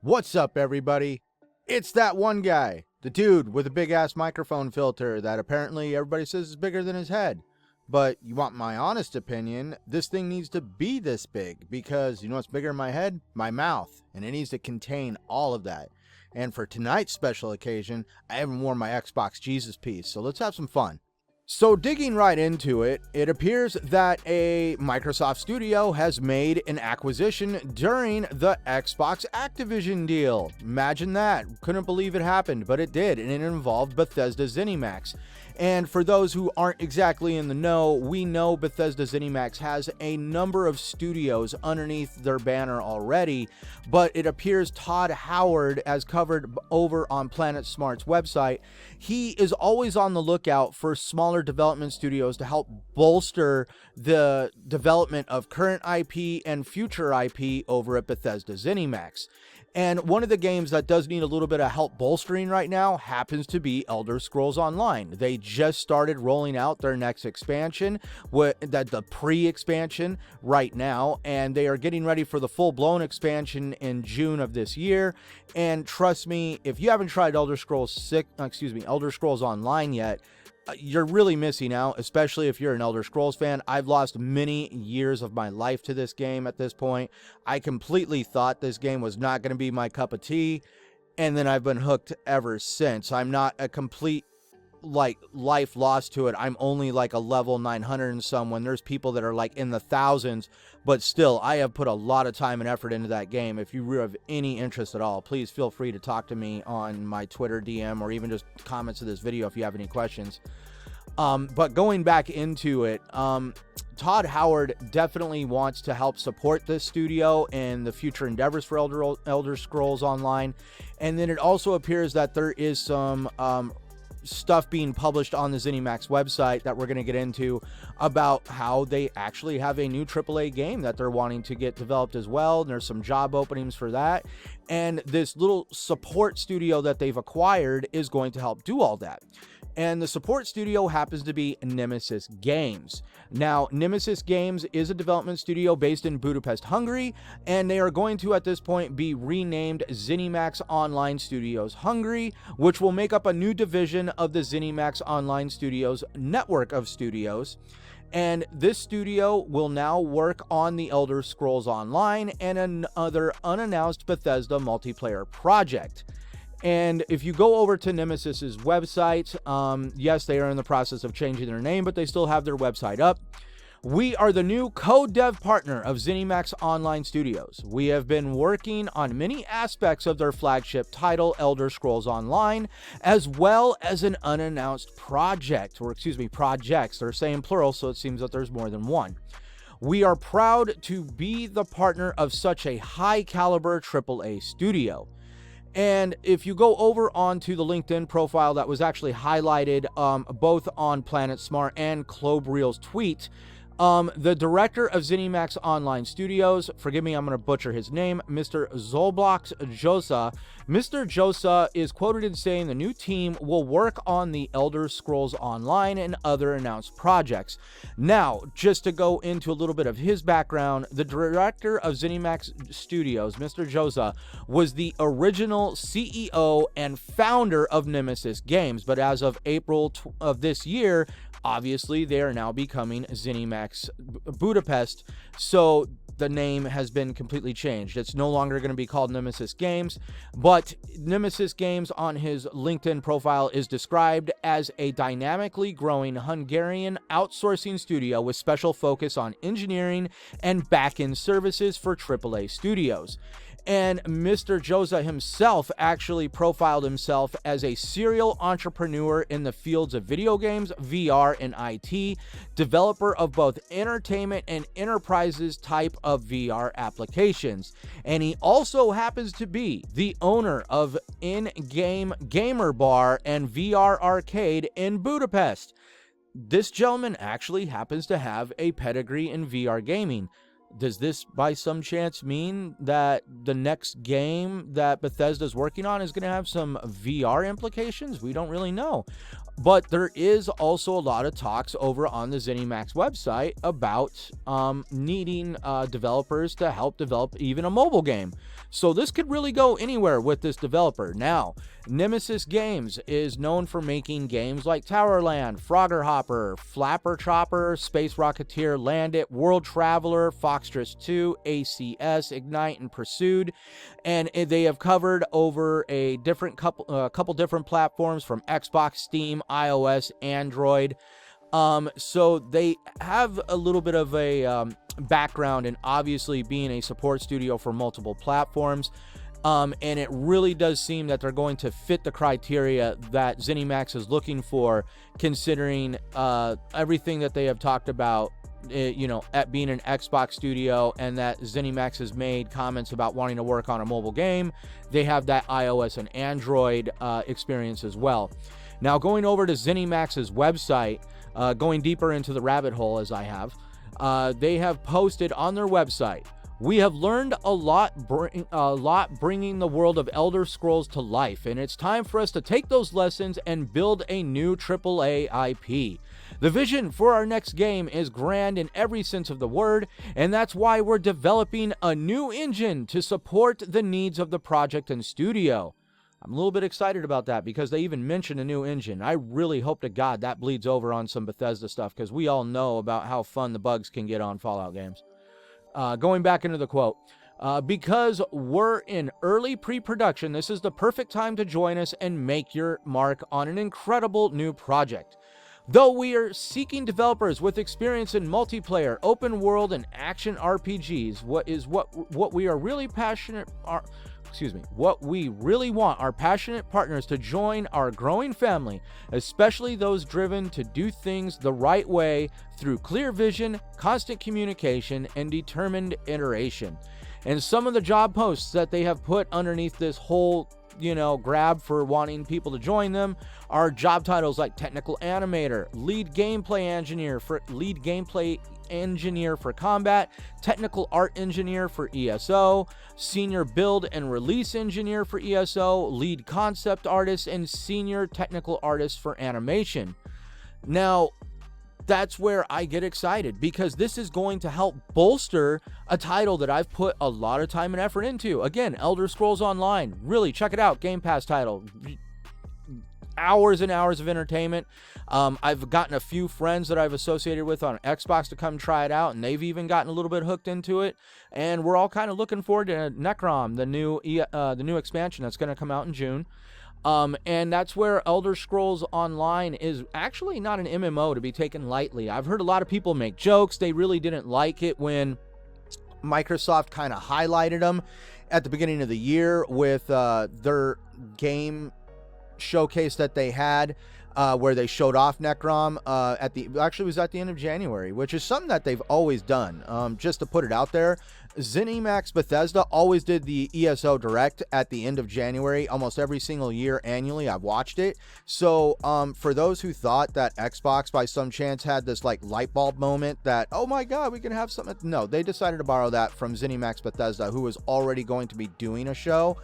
What's up, everybody? It's that one guy, the dude with a big-ass microphone filter that apparently everybody says is bigger than his head. But you want my honest opinion, this thing needs to be this big because you know what's bigger than my head? My mouth. And it needs to contain all of that. And for tonight's special occasion, I haven't worn my Xbox Jesus piece, so let's have some fun. So digging right into it, it appears that a Microsoft studio has made an acquisition during the Xbox Activision deal. Imagine that. Couldn't believe it happened, but it did, and it involved Bethesda Zenimax. And for those who aren't exactly in the know, we know Bethesda Zenimax has a number of studios underneath their banner already, but it appears Todd Howard, as covered over on Planet Smart's website, he is always on the lookout for smaller development studios to help bolster the development of current IP and future IP over at Bethesda Zenimax. And one of the games that does need a little bit of help bolstering right now happens to be Elder Scrolls Online. They just started rolling out their next expansion, the pre-expansion right now, and they are getting ready for the full-blown expansion in June of this year. And trust me, if you haven't tried Elder Scrolls Online yet, you're really missing out, especially if you're an Elder Scrolls fan. I've lost many years of my life to this game at this point. I completely thought this game was not going to be my cup of tea, and then I've been hooked ever since. I'm not a complete life lost to it. I'm only like a level 900 and some, when there's people that are like in the thousands, but still I have put a lot of time and effort into that game. If you have any interest at all, please feel free to talk to me on my Twitter DM or even just comments of this video if you have any questions. But going back into it, Todd Howard definitely wants to help support this studio and the future endeavors for Elder Scrolls Online. And then it also appears that there is some stuff being published on the Zenimax website that we're going to get into about how they actually have a new AAA game that they're wanting to get developed as well. And there's some job openings for that. And this little support studio that they've acquired is going to help do all that. And the support studio happens to be Nemesis Games. Now, Nemesis Games is a development studio based in Budapest, Hungary, and they are going to, at this point, be renamed Zenimax Online Studios Hungary, which will make up a new division of the Zenimax Online Studios network of studios. And this studio will now work on the Elder Scrolls Online and another unannounced Bethesda multiplayer project. And if you go over to Nemesis's website, yes, they are in the process of changing their name, but they still have their website up. We are the new co-dev partner of Zenimax Online Studios. We have been working on many aspects of their flagship title, Elder Scrolls Online, as well as an unannounced projects. They're saying plural, so it seems that there's more than one. We are proud to be the partner of such a high-caliber AAA studio. And if you go over onto the LinkedIn profile that was actually highlighted both on Planet Smart and Clobrel's tweet, the director of Zenimax Online Studios, forgive me, I'm going to butcher his name, Mr. Zolblok Josa. Mr. Josa is quoted in saying the new team will work on the Elder Scrolls Online and other announced projects. Now, just to go into a little bit of his background, the director of Zenimax Studios, Mr. Josa, was the original CEO and founder of Nemesis Games, but as of April of this year, obviously, they are now becoming Zenimax Budapest, so the name has been completely changed. It's no longer going to be called Nemesis Games, but Nemesis Games on his LinkedIn profile is described as a dynamically growing Hungarian outsourcing studio with special focus on engineering and back-end services for AAA studios. And Mr. Josa himself actually profiled himself as a serial entrepreneur in the fields of video games, VR, and IT, developer of both entertainment and enterprises type of VR applications. And he also happens to be the owner of In-Game Gamer Bar and VR Arcade in Budapest. This gentleman actually happens to have a pedigree in VR gaming. Does this by some chance mean that the next game that Bethesda is working on is going to have some VR implications? We don't really know. But there is also a lot of talks over on the Zenimax website about needing developers to help develop even a mobile game. So this could really go anywhere with this developer. Now, Nemesis Games is known for making games like Towerland, Frogger Hopper, Flapper Chopper, Space Rocketeer, Landit, World Traveler, Foxtrot 2, ACS, Ignite, and Pursued. And they have covered over a couple different platforms from Xbox, Steam, iOS, Android. So they have a little bit of a background in obviously being a support studio for multiple platforms. And it really does seem that they're going to fit the criteria that Zenimax is looking for, considering everything that they have talked about, at being an Xbox studio, and that Zenimax has made comments about wanting to work on a mobile game. They have that iOS and Android experience as well. Now, going over to Zenimax's website, going deeper into the rabbit hole as I have, they have posted on their website, "We have learned a lot bringing the world of Elder Scrolls to life, and it's time for us to take those lessons and build a new AAA IP. The vision for our next game is grand in every sense of the word, and that's why we're developing a new engine to support the needs of the project and studio." I'm a little bit excited about that because they even mentioned a new engine. I really hope to God that bleeds over on some Bethesda stuff, because we all know about how fun the bugs can get on Fallout games. Going back into the quote, "Because we're in early pre-production, this is the perfect time to join us and make your mark on an incredible new project. Though we are seeking developers with experience in multiplayer, open world, and action RPGs, what we really want are passionate partners to join our growing family, especially those driven to do things the right way through clear vision, constant communication, and determined iteration." And some of the job posts that they have put underneath this whole grab for wanting people to join them are job titles like technical animator, lead gameplay engineer for combat, technical art engineer for ESO, senior build and release engineer for ESO, lead concept artist, and senior technical artist for animation. Now, that's where I get excited, because this is going to help bolster a title that I've put a lot of time and effort into. Again, Elder Scrolls Online. Really, check it out. Game Pass title. Hours and hours of entertainment. I've gotten a few friends that I've associated with on Xbox to come try it out, and they've even gotten a little bit hooked into it. And we're all kind of looking forward to Necrom, the new expansion that's going to come out in June. And that's where Elder Scrolls Online is actually not an MMO to be taken lightly. I've heard a lot of people make jokes. They really didn't like it when Microsoft kind of highlighted them at the beginning of the year with their game showcase that they had, where they showed off Necrom it was at the end of January, which is something that they've always done. Just to put it out there, Zenimax Bethesda always did the ESO Direct at the end of January, almost every single year annually. I've watched it. So for those who thought that Xbox by some chance had this like light bulb moment that, oh my God, we can have something. No, they decided to borrow that from Zenimax Bethesda, who was already going to be doing a show.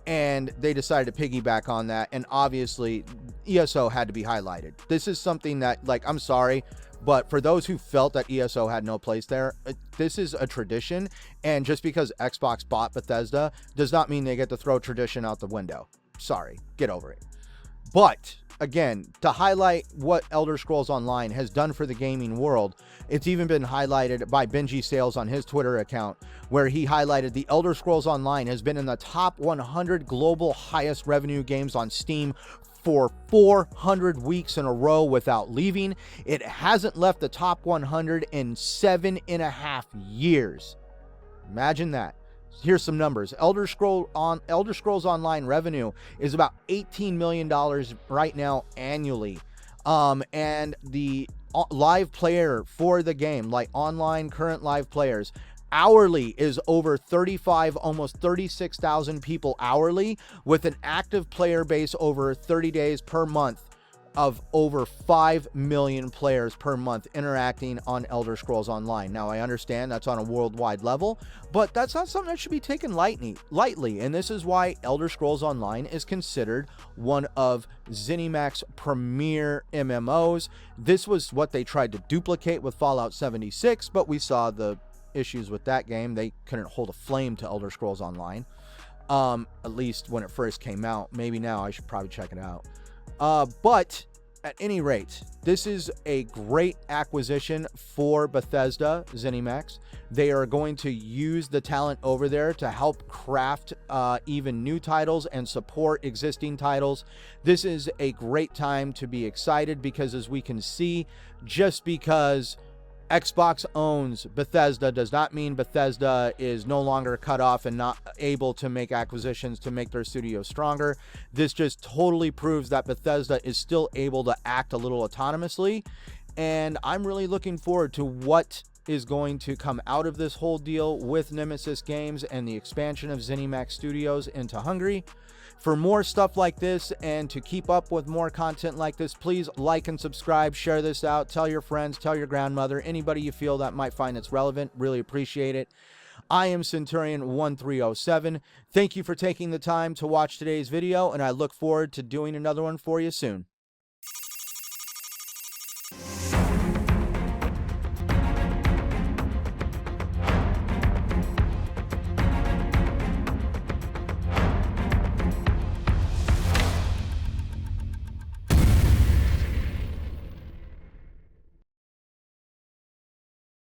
And they decided to piggyback on that. And obviously, ESO had to be highlighted. This is something that, like, I'm sorry, but for those who felt that ESO had no place there, this is a tradition. And just because Xbox bought Bethesda does not mean they get to throw tradition out the window. Sorry, get over it. But again, to highlight what Elder Scrolls Online has done for the gaming world, it's even been highlighted by Benji Sales on his Twitter account, where he highlighted the Elder Scrolls Online has been in the top 100 global highest revenue games on Steam for 400 weeks in a row without leaving. It hasn't left the top 100 in 7.5 years. Imagine that. Here's some numbers. Elder Scrolls Online revenue is about $18 million right now annually. And the live player for the game, like online current live players, hourly is over 35, almost 36,000 people hourly, with an active player base over 30 days per month of over 5 million players per month interacting on Elder Scrolls Online. Now, I understand that's on a worldwide level, but that's not something that should be taken lightly, and this is why Elder Scrolls Online is considered one of Zenimax's premier MMOs. This was what they tried to duplicate with Fallout 76, but we saw the issues with that game. They couldn't hold a flame to Elder Scrolls Online, at least when it first came out. Maybe now I should probably check it out. But at any rate, this is a great acquisition for Bethesda Zenimax. They are going to use the talent over there to help craft even new titles and support existing titles. This is a great time to be excited because, as we can see, just because Xbox owns Bethesda does not mean Bethesda is no longer cut off and not able to make acquisitions to make their studio stronger. This just totally proves that Bethesda is still able to act a little autonomously, and I'm really looking forward to what is going to come out of this whole deal with Nemesis Games and the expansion of Zenimax Studios into Hungary. For more stuff like this and to keep up with more content like this, please like and subscribe, share this out, tell your friends, tell your grandmother, anybody you feel that might find it's relevant. Really appreciate it. I am Centurion1307. Thank you for taking the time to watch today's video, and I look forward to doing another one for you soon.